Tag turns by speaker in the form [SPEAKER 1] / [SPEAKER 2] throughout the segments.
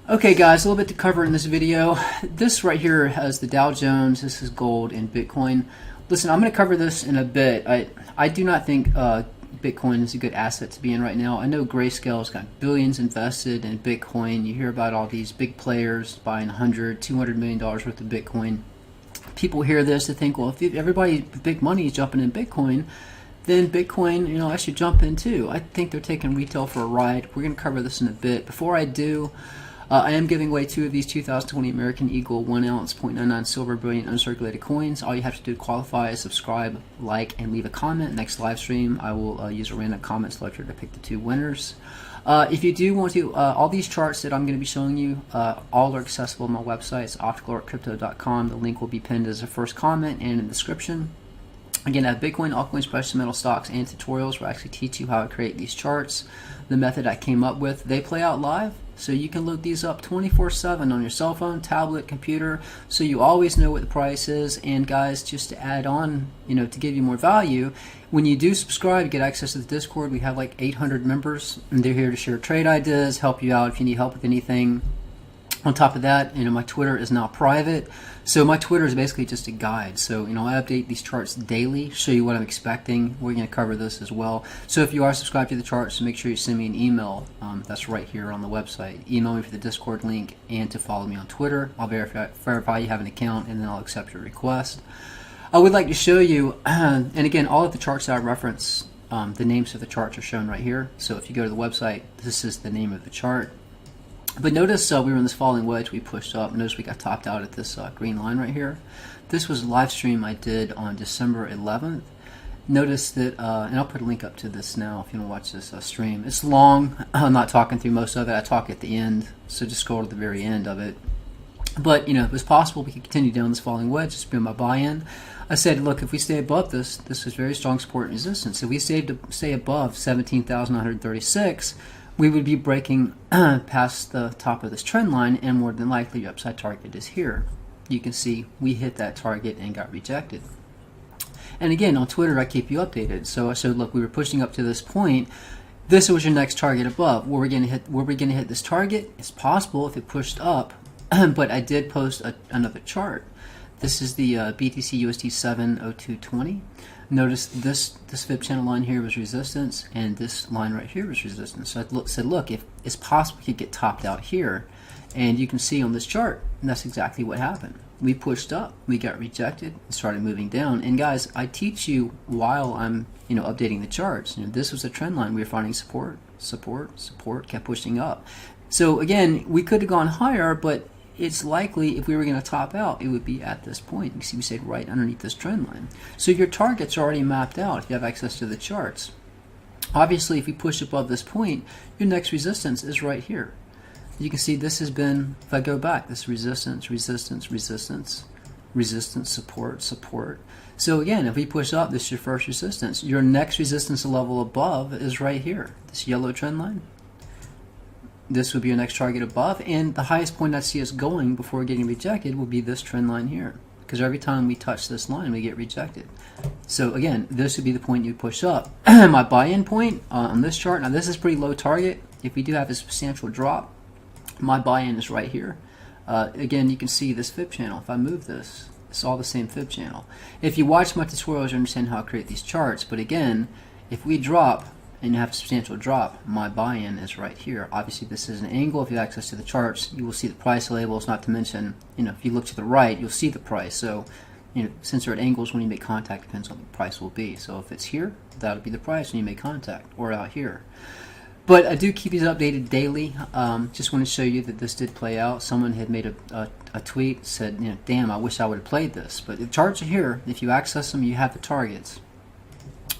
[SPEAKER 1] Okay guys, a little bit to cover in this video. This right here has the Dow Jones, this is gold and Bitcoin. Listen, I'm going to cover this in a bit. I do not think Bitcoin is a good asset to be in right now. I know Grayscale's got billions invested in Bitcoin. You hear about all these big players buying 100, $200 million worth of Bitcoin. People hear this, they think, well, if everybody with big money is jumping in Bitcoin, then Bitcoin, I should jump in too. I think they're taking retail for a ride. We're going to cover this in a bit. Before I do, I am giving away 2 of these 2020 American Eagle 1 ounce 0.99 silver brilliant uncirculated coins. All you have to do to qualify is subscribe, like, and leave a comment. Next live stream, I will use a random comment selector to pick the 2 winners. If you do want to, all these charts that I'm going to be showing you, all are accessible on my website. It's opticalcrypto.com. The link will be pinned as a first comment and in the description. Again, I have Bitcoin, altcoins, precious metal stocks, and tutorials where I actually teach you how to create these charts. The method I came up with, they play out live, so you can load these up 24/7 on your cell phone, tablet, computer, so you always know what the price is. And guys, just to add on, to give you more value, when you do subscribe, you get access to the Discord. We have like 800 members, and they're here to share trade ideas, help you out if you need help with anything. On top of that, my Twitter is now private. So my Twitter is basically just a guide. So, I update these charts daily, show you what I'm expecting. We're going to cover this as well. So if you are subscribed to the charts, make sure you send me an email. That's right here on the website. Email me for the Discord link and to follow me on Twitter. I'll verify you have an account, and then I'll accept your request. I would like to show you, and again, all of the charts that I reference, the names of the charts are shown right here. So if you go to the website, this is the name of the chart. But notice we were in this falling wedge, we pushed up. Notice we got topped out at this green line right here. This was a live stream I did on December 11th. Notice that, and I'll put a link up to this now if you want to watch this stream. It's long. I'm not talking through most of it. I talk at the end, so just scroll to the very end of it. But, it was possible we could continue down this falling wedge. Just be my buy-in. I said, look, if we stay above this is very strong support and resistance. If we stay above 17,936, we would be breaking past the top of this trend line, and more than likely your upside target is here. You can see we hit that target and got rejected. And again, on Twitter, I keep you updated. So I said, look, we were pushing up to this point. This was your next target above. Were we going to hit this target? It's possible if it pushed up, but I did post another chart. This is the BTC USD 70220. Notice this fib channel line here was resistance, and this line right here was resistance. So I said, look, if it's possible, you could get topped out here, and you can see on this chart, and that's exactly what happened. We pushed up, we got rejected, and started moving down. And guys, I teach you while I'm updating the charts. This was a trend line. We were finding support, kept pushing up. So again, we could have gone higher, but it's likely if we were going to top out, it would be at this point. You see, we stayed right underneath this trend line. So your targets are already mapped out if you have access to the charts. Obviously, if you push above this point, your next resistance is right here. You can see this has been, if I go back, this resistance, resistance, resistance, resistance, support, support. So again, if we push up, this is your first resistance. Your next resistance level above is right here, this yellow trend line. This would be your next target above, and the highest point I see us going before getting rejected will be this trend line here, because every time we touch this line, we get rejected. So again, this would be the point you push up. My buy-in point on this chart, now this is pretty low target. If we do have a substantial drop, my buy-in is right here. Again, you can see this fib channel. If I move this, it's all the same fib channel. If you watch my tutorials, you understand how I create these charts. But again, if we drop and you have a substantial drop, my buy-in is right here. Obviously, this is an angle. If you have access to the charts, you will see the price labels. Not to mention, if you look to the right, you'll see the price. So, since they're at angles, when you make contact, depends on what the price will be. So if it's here, that'll be the price when you make contact, or out here. But I do keep these updated daily. Just want to show you that this did play out. Someone had made a tweet, said, damn, I wish I would have played this. But the charts are here. If you access them, you have the targets.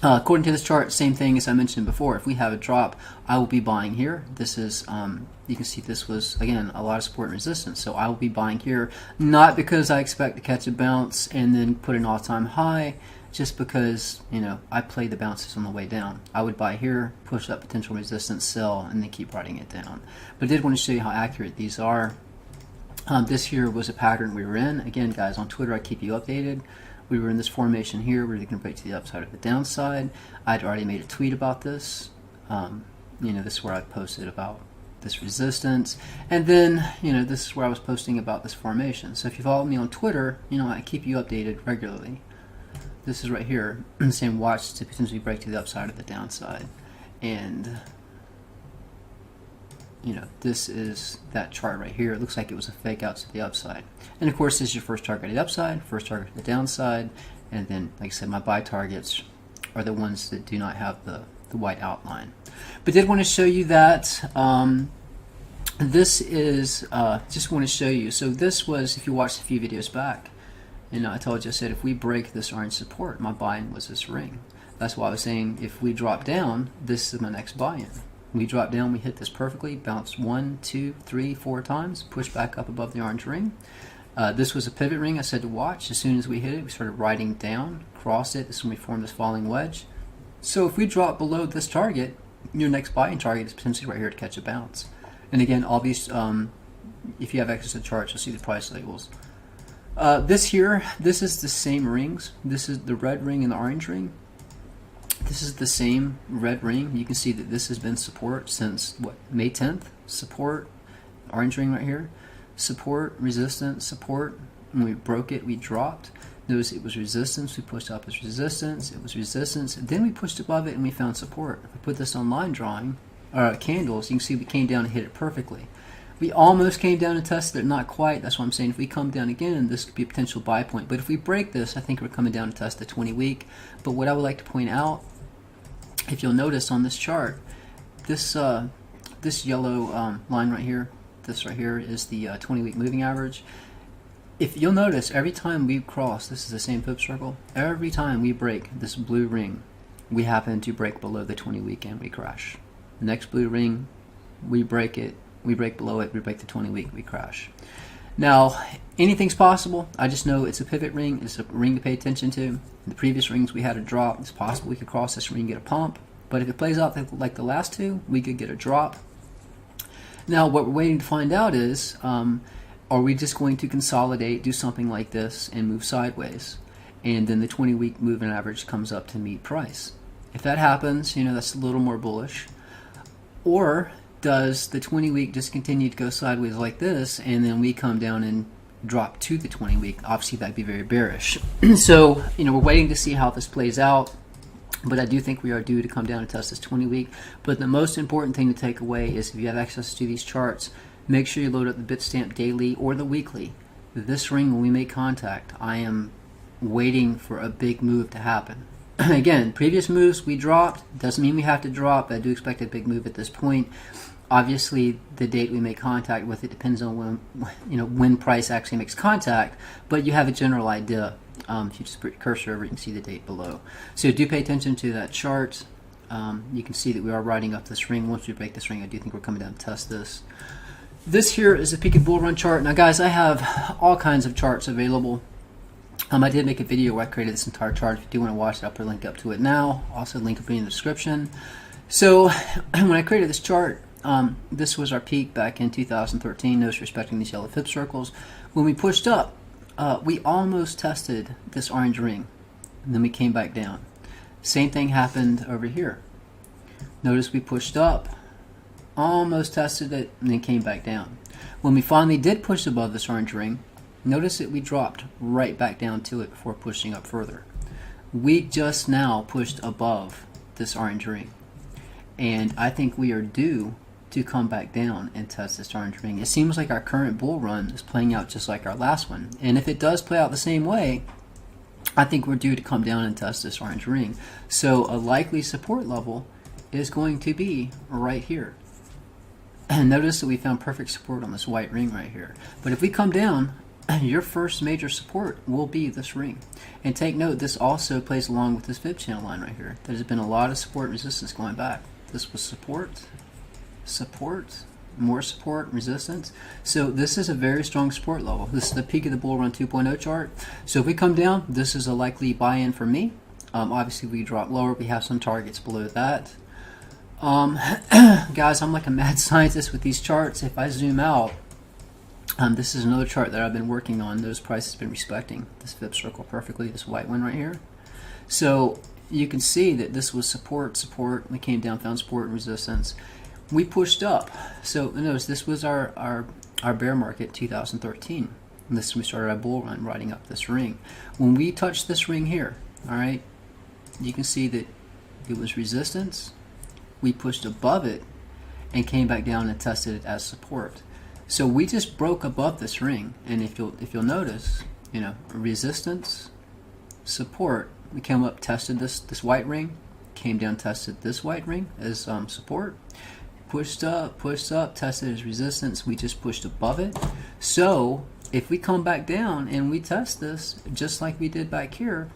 [SPEAKER 1] According to this chart, same thing as I mentioned before. If we have a drop, I will be buying here. This is, you can see this was, again, a lot of support and resistance. So I will be buying here, not because I expect to catch a bounce and then put an all-time high, just because, I play the bounces on the way down. I would buy here, push up potential resistance, sell, and then keep riding it down. But I did want to show you how accurate these are. This here was a pattern we were in. Again, guys, on Twitter, I keep you updated. We were in this formation here. We were going to break to the upside or the downside. I'd already made a tweet about this. This is where I posted about this resistance, and then, you know, this is where I was posting about this formation. So if you follow me on Twitter, you know, I keep you updated regularly. This is right here saying watch to potentially break to the upside or the downside, and you know, this is that chart right here. It looks like it was a fake out to the upside, and of course this is your first target at the upside, first target at the downside, and then, like I said, my buy targets are the ones that do not have the white outline. But did want to show you that this is just want to show you. So this was, if you watched a few videos back, and I told you, I said if we break this orange support, my buy-in was this ring. That's why I was saying if we drop down, this is my next buy-in. We drop down, we hit this perfectly, bounce 1, 2, 3, 4 times, push back up above the orange ring. This was a pivot ring I said to watch. As soon as we hit it, we started riding down, crossed it. This is when we formed this falling wedge. So if we drop below this target, your next buy-in target is potentially right here to catch a bounce. And again, all these, if you have access to charts, you'll see the price labels. This here, this is the same rings. This is the red ring and the orange ring. This is the same red ring. You can see that this has been support since, what, May 10th? Support, orange ring right here. Support, resistance, support. When we broke it, we dropped. Notice it was resistance. We pushed up as resistance. It was resistance. Then we pushed above it and we found support. If we put this on line drawing, candles, you can see we came down and hit it perfectly. We almost came down and tested it, not quite. That's what I'm saying. If we come down again, this could be a potential buy point. But if we break this, I think we're coming down to test the 20-week. But what I would like to point out, if you'll notice on this chart, this this yellow line right here, this right here is the 20-week moving average. If you'll notice, every time we cross, this is the same pip circle, every time we break this blue ring, we happen to break below the 20-week and we crash. Next blue ring, we break it, we break below it, we break the 20-week, we crash. Now, anything's possible. I just know it's a pivot ring. It's a ring to pay attention to. In the previous rings, we had a drop. It's possible we could cross this ring and get a pump. But if it plays out like the last two, we could get a drop. Now, what we're waiting to find out is, are we just going to consolidate, do something like this, and move sideways? And then the 20-week moving average comes up to meet price. If that happens, you know, that's a little more bullish. Or does the 20-week just continue to go sideways like this, and then we come down and drop to the 20-week? Obviously, that'd be very bearish. So, you know, we're waiting to see how this plays out, but I do think we are due to come down and test this 20-week. But the most important thing to take away is if you have access to these charts, make sure you load up the Bitstamp daily or the weekly. This ring, when we make contact, I am waiting for a big move to happen. Again, previous moves we dropped, doesn't mean we have to drop. I do expect a big move at this point. Obviously, the date we make contact with it depends on when, you know, when price actually makes contact, but you have a general idea. If you just put your cursor over, you can see the date below. So do pay attention to that chart. You can see that we are riding up this ring. Once we break this ring, I do think we're coming down to test this. This here is a peak and bull run chart. Now, guys, I have all kinds of charts available. I did make a video where I created this entire chart. If you do want to watch it, I'll put a link up to it now. Also, link will be in the description. So when I created this chart, this was our peak back in 2013. Notice respecting these yellow fib circles. When we pushed up, we almost tested this orange ring, and then we came back down. Same thing happened over here. Notice we pushed up, almost tested it, and then came back down. When we finally did push above this orange ring, notice that we dropped right back down to it before pushing up further. We just now pushed above this orange ring, and I think we are due to come back down and test this orange ring. It seems like our current bull run is playing out just like our last one, and if it does play out the same way, I think we're due to come down and test this orange ring. So a likely support level is going to be right here. And notice that we found perfect support on this white ring right here. But if we come down, your first major support will be this ring. And take note, this also plays along with this fib channel line right here. There's been a lot of support and resistance going back. This was support, support, more support, resistance. So this is a very strong support level. This is the peak of the bull run 2.0 chart. So if we come down, this is a likely buy-in for me. Obviously, we drop lower. We have some targets below that. Guys, I'm like a mad scientist with these charts. If I zoom out, this is another chart that I've been working on. Those prices have been respecting this fib circle perfectly, this white one right here. So you can see that this was support, support. We came down, found support and resistance. we pushed up. So notice this was our bear market 2013. And this we started our bull run riding up this ring. When we touched this ring here, all right, you can see that it was resistance. We pushed above it and came back down and tested it as support. So we just broke above this ring, and if you'll notice, you know, resistance, support. We came up, tested this white ring, came down, tested this white ring as support, pushed up, tested as resistance. We just pushed above it. So if we come back down and we test this just like we did back here,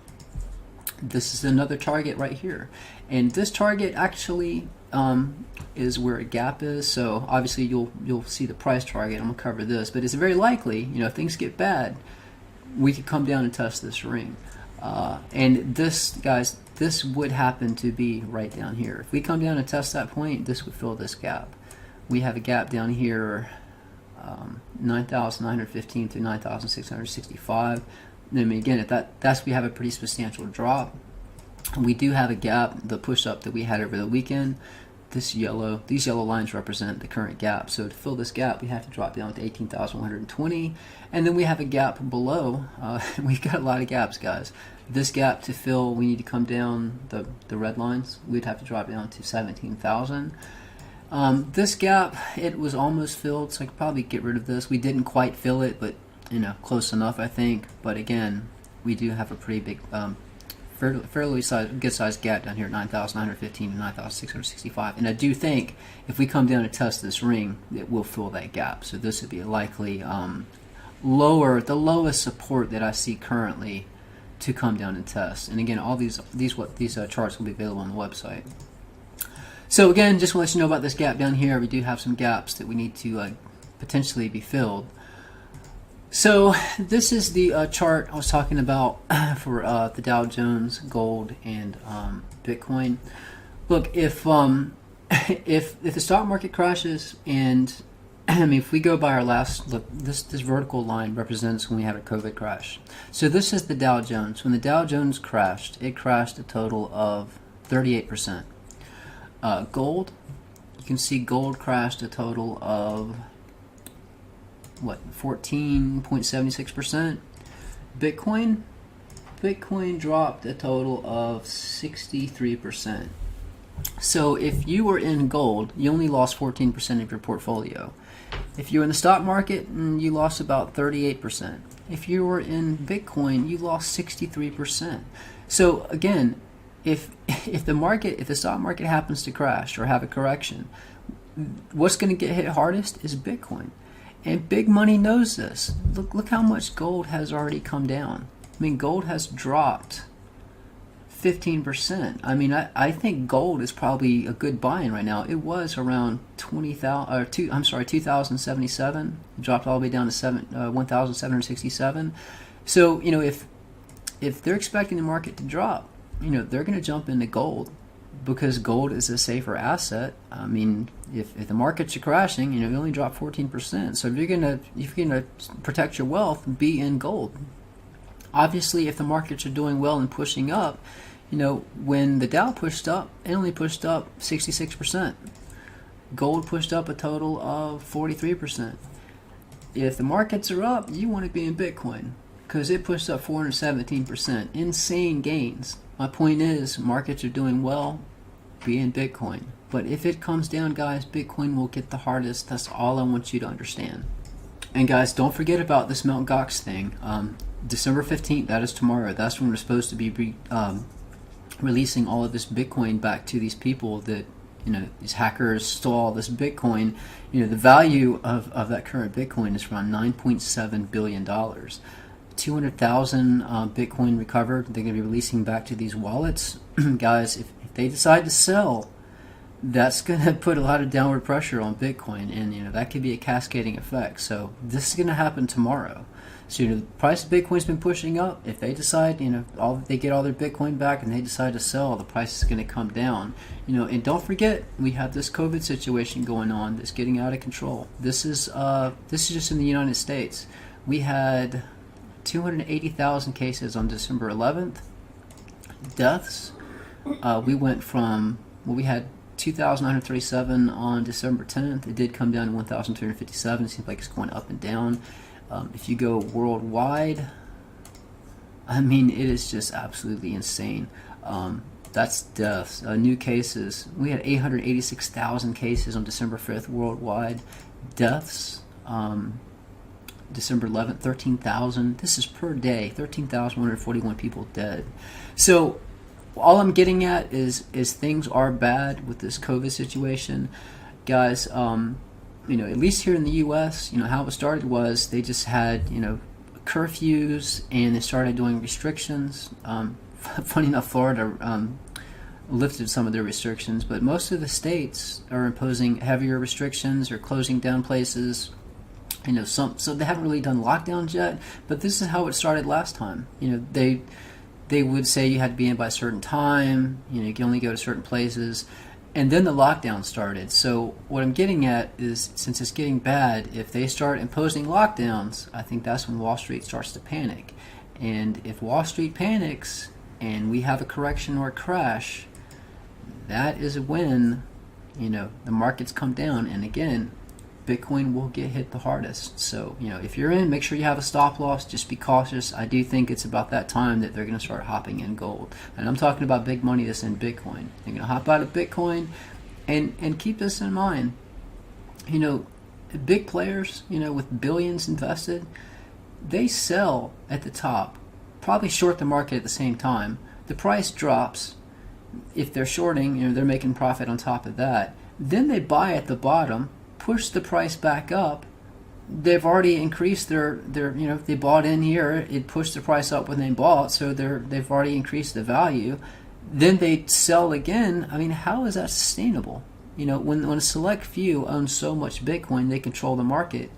[SPEAKER 1] this is another target right here, and this target actually is where a gap is. So obviously you'll see the price target. I'm gonna cover this, but it's very likely, you know, if things get bad, we could come down and test this ring. And this, guys, this would happen to be right down here. If we come down and test that point, this would fill this gap. We have a gap down here, 9,915 to 9,665. I mean, again, if that's we have a pretty substantial drop. We do have a gap, the push up that we had over the weekend. These yellow lines represent the current gap. So to fill this gap, we have to drop down to 18,120, and then we have a gap below. We've got a lot of gaps, guys. This gap to fill, we need to come down the red lines. We'd have to drop down to 17,000. This gap, it was almost filled, so I could probably get rid of this. We didn't quite fill it, but you know, close enough, I think. But again, we do have a pretty big, fairly good sized gap down here, 9,915 to 9,665. And I do think if we come down and test this ring, it will fill that gap. So this would be likely the lowest support that I see currently to come down and test. And again, all these charts will be available on the website. So again, just want to let you know about this gap down here. We do have some gaps that we need to potentially be filled. So this is the chart I was talking about for the Dow Jones, gold, and Bitcoin. Look, if the stock market crashes, and I mean, if we go by our last look, this vertical line represents when we had a COVID crash. So this is the Dow Jones. When the Dow Jones crashed, it crashed a total of 38%. Gold, you can see gold crashed a total of what, 14.76%. Bitcoin dropped a total of 63%. So if you were in gold, you only lost 14% of your portfolio. If you were in the stock market, you lost about 38%. If you were in Bitcoin, you lost 63%. So again, if the stock market happens to crash or have a correction, what's going to get hit hardest is Bitcoin. And big money knows this. Look how much gold has already come down. I mean, gold has dropped 15%. I mean, I think gold is probably a good buy-in right now. It was around 2,077. Dropped all the way down to 1,767. So you know, if they're expecting the market to drop, you know, they're going to jump into gold, because gold is a safer asset. I mean, if the markets are crashing, you know, you only drop 14%. So if you're gonna protect your wealth, be in gold. Obviously, if the markets are doing well and pushing up, you know, when the Dow pushed up, it only pushed up 66%. Gold pushed up a total of 43%. If the markets are up, you want to be in Bitcoin, because it pushed up 417%. Insane gains. My point is, markets are doing well, be in Bitcoin. But if it comes down, guys, Bitcoin will get the hardest. That's all I want you to understand. And guys, don't forget about this Mt. Gox thing. December 15th, that is tomorrow. That's when we're supposed to be releasing all of this Bitcoin back to these people that, you know, these hackers stole all this Bitcoin. You know, the value of that current Bitcoin is around $9.7 billion. 200,000 Bitcoin recovered. They're going to be releasing back to these wallets. Guys, if they decide to sell, that's going to put a lot of downward pressure on Bitcoin, and you know, that could be a cascading effect. So this is going to happen tomorrow. So you know, the price of Bitcoin's been pushing up. If they decide, you know, they get all their Bitcoin back and they decide to sell, the price is going to come down. You know, and don't forget, we have this COVID situation going on that's getting out of control. This is just in the United States. We had 280,000 cases on December 11th. Deaths, we went from, well, we had 2,937 on December 10th. It did come down to 1,257. It seems like it's going up and down. If you go worldwide, I mean, it is just absolutely insane. That's deaths. New cases. We had 886,000 cases on December 5th worldwide. Deaths. December 11th, 13,000. This is per day. 13,141 people dead. So all I'm getting at is things are bad with this COVID situation, guys. You know, at least here in the U.S., you know how it started was they just had curfews and they started doing restrictions. Funny enough, Florida lifted some of their restrictions, but most of the states are imposing heavier restrictions or closing down places. You know, so they haven't really done lockdowns yet, but this is how it started last time. You know, they would say you had to be in by a certain time. You know, you can only go to certain places, and then the lockdown started. So what I'm getting at is, since it's getting bad, if they start imposing lockdowns, I think that's when Wall Street starts to panic. And if Wall Street panics and we have a correction or a crash, that is when, you know, the markets come down, and again, Bitcoin will get hit the hardest. So, you know, if you're in, make sure you have a stop loss. Just be cautious. I do think it's about that time that they're going to start hopping in gold. And I'm talking about big money that's in Bitcoin. They're going to hop out of Bitcoin, and keep this in mind. You know, big players, you know, with billions invested, they sell at the top, probably short the market at the same time. The price drops. If they're shorting, you know, they're making profit on top of that. Then they buy at the bottom, push the price back up. They've already increased their you know, they bought in here, it pushed the price up when they bought, so they've already increased the value. Then they sell again. I mean, how is that sustainable? You know, when a select few own so much Bitcoin, they control the market.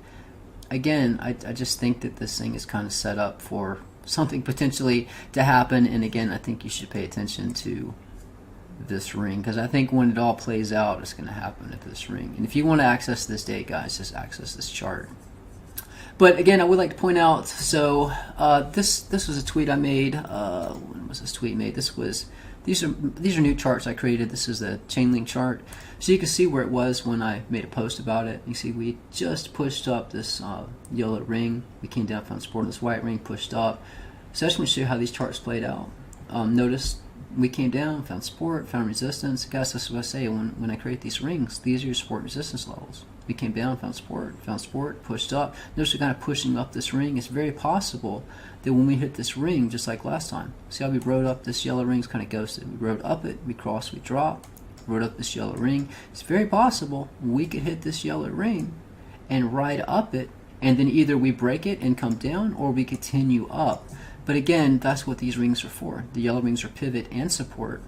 [SPEAKER 1] Again, I just think that this thing is kind of set up for something potentially to happen, and again, I think you should pay attention to this ring, because I think when it all plays out, it's going to happen at this ring. And if you want to access this date, guys, just access this chart. But again, I would like to point out, so this was a tweet I made. When was this tweet made? These are new charts I created. This is the Chainlink chart, so you can see where it was when I made a post about it. You see we just pushed up this yellow ring. We came down, found support on this white ring, pushed up. So I just want to show you how these charts played out. Notice we came down, found support, found resistance. Guys, this is what I say when I create these rings. These are your support and resistance levels. We came down, found support, pushed up. Notice we're kind of pushing up this ring. It's very possible that when we hit this ring, just like last time, see how we rode up this yellow ring? It's kind of ghosted. We rode up it, we crossed, we dropped, rode up this yellow ring. It's very possible we could hit this yellow ring and ride up it, and then either we break it and come down, or we continue up. But again, that's what these rings are for. The yellow rings are pivot and support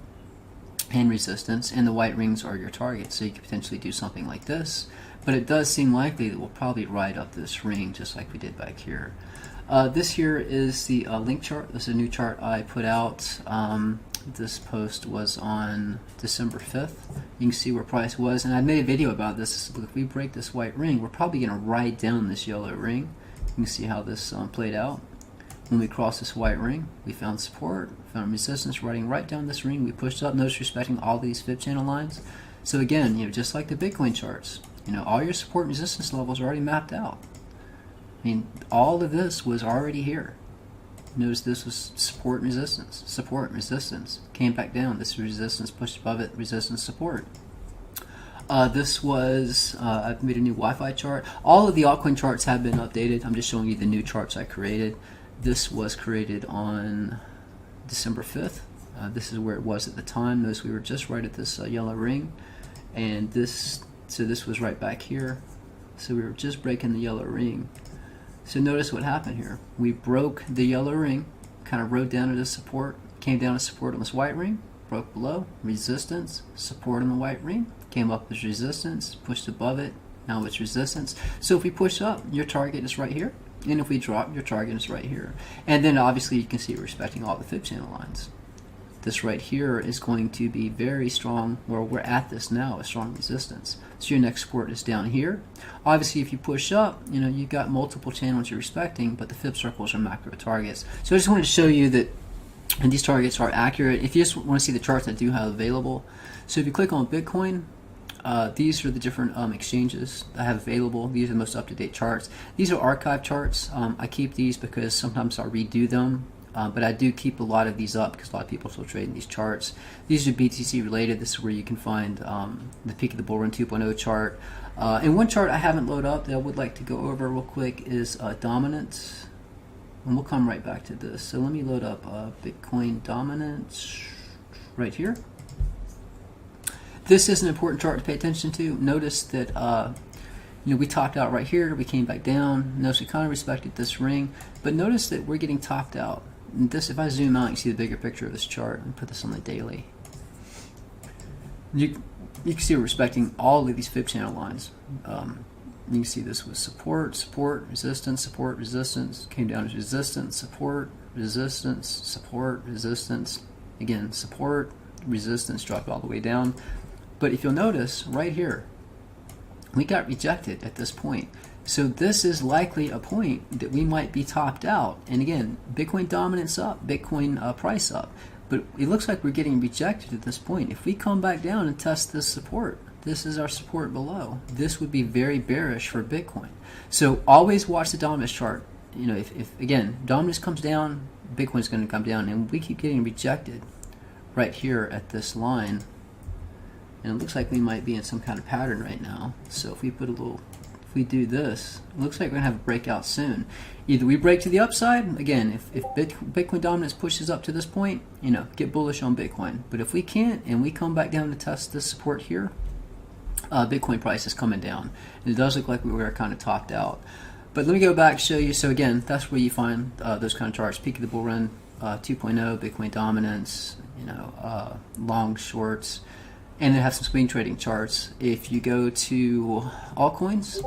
[SPEAKER 1] and resistance, and the white rings are your target. So you could potentially do something like this, but it does seem likely that we'll probably ride up this ring just like we did back here. This here is the link chart. This is a new chart I put out. This post was on December 5th. You can see where price was, and I made a video about this. If we break this white ring, we're probably going to ride down this yellow ring. You can see how this played out. When we crossed this white ring, we found support, found resistance, riding right down this ring. We pushed up, notice respecting all these fib channel lines. So again, you know, just like the Bitcoin charts, you know, all your support and resistance levels are already mapped out. I mean, all of this was already here. Notice this was support and resistance, came back down. This resistance, pushed above it, resistance, support. This was, I've made a new Wi-Fi chart. All of the altcoin charts have been updated. I'm just showing you the new charts I created. This was created on December 5th. This is where it was at the time. Notice we were just right at this yellow ring, and this was right back here. So we were just breaking the yellow ring. So notice what happened here. We broke the yellow ring, kind of rode down to the support, came down to support on this white ring, broke below, resistance, support on the white ring, came up as resistance, pushed above it, now it's resistance. So if we push up, your target is right here. And if we drop, your target is right here. And then obviously you can see we're respecting all the fib channel lines. This right here is going to be very strong, or we're at this now, a strong resistance. So your next support is down here. Obviously if you push up, you know, you've got multiple channels you're respecting, but the fib circles are macro targets. So I just wanted to show you that and these targets are accurate. If you just want to see the charts I do have available, so if you click on Bitcoin, these are the different exchanges I have available. These are the most up-to-date charts. These are archive charts. I keep these because sometimes I'll redo them, but I do keep a lot of these up because a lot of people still trade in these charts. These are BTC related. This is where you can find the peak of the bull run 2.0 chart. And one chart I haven't loaded up that I would like to go over real quick is dominance. And we'll come right back to this. So let me load up Bitcoin dominance right here. This is an important chart to pay attention to. Notice that we topped out right here. We came back down. Notice we kind of respected this ring, but notice that we're getting topped out. And this, if I zoom out, you see the bigger picture of this chart and put this on the daily. You can see we're respecting all of these fib channel lines. You can see this was support, support, resistance, came down to resistance, support, resistance, again, support, resistance, dropped all the way down. But if you'll notice right here, we got rejected at this point. So this is likely a point that we might be topped out. And again, Bitcoin dominance up, Bitcoin price up. But it looks like we're getting rejected at this point. If we come back down and test this support, this is our support below, this would be very bearish for Bitcoin. So always watch the dominance chart. If again, dominance comes down, Bitcoin's going to come down, and we keep getting rejected right here at this line. And it looks like we might be in some kind of pattern right now. So if we do this, it looks like we're going to have a breakout soon. Either we break to the upside, again, if Bitcoin dominance pushes up to this point, get bullish on Bitcoin. But if we can't, and we come back down to test this support here, Bitcoin price is coming down. And it does look like we were kind of topped out. But let me go back and show you. So again, that's where you find those kind of charts. Peak of the bull run 2.0, Bitcoin dominance, long, shorts, and then have some swing trading charts. If you go to altcoins,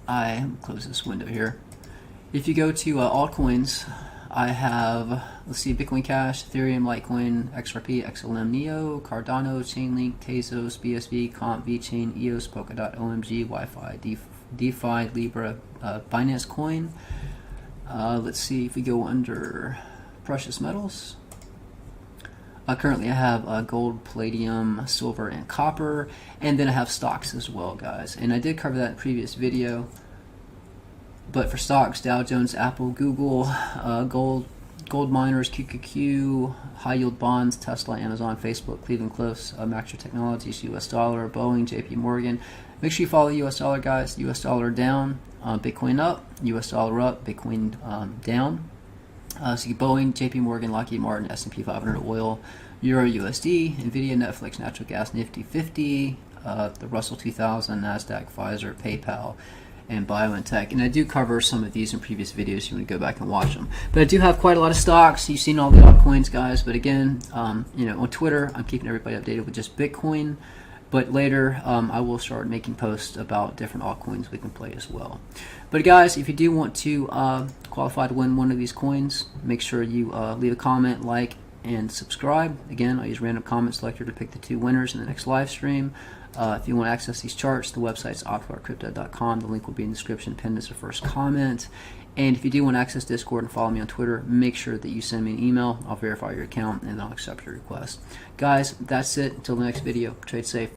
[SPEAKER 1] I close this window here. If you go to altcoins, I have, let's see, Bitcoin Cash, Ethereum, Litecoin, XRP, XLM, Neo, Cardano, Chainlink, Tezos, BSV, Comp, VeChain, EOS, Polkadot, OMG, Wi-Fi, DeFi, Libra, Binance Coin. Let's see if we go under precious metals. Currently I have gold, palladium, silver, and copper, and then I have stocks as well, guys. And I did cover that in a previous video. But for stocks, Dow Jones, Apple, Google, gold miners, QQQ, high yield bonds, Tesla, Amazon, Facebook, Cleveland Cliffs, Maxer Technologies, US dollar, Boeing, JP Morgan. Make sure you follow the US dollar, guys. US dollar down, Bitcoin up, US dollar up, Bitcoin down. So Boeing, JP Morgan, Lockheed Martin, S&P 500 oil, Euro USD, Nvidia, Netflix, natural gas, Nifty 50, the Russell 2000, Nasdaq, Pfizer, PayPal, and BioNTech. And I do cover some of these in previous videos if you want to go back and watch them. But I do have quite a lot of stocks. You've seen all the altcoins, guys. But again, on Twitter, I'm keeping everybody updated with just Bitcoin. But later, I will start making posts about different altcoins we can play as well. But guys, if you do want to qualify to win one of these coins, make sure you leave a comment, like, and subscribe. Again, I use random comment selector to pick the 2 winners in the next live stream. If you want to access these charts, the website's optimarkcrypto.com. The link will be in the description, pinned as the first comment. And if you do want to access Discord and follow me on Twitter, make sure that you send me an email. I'll verify your account and I'll accept your request. Guys, that's it. Until the next video, trade safe.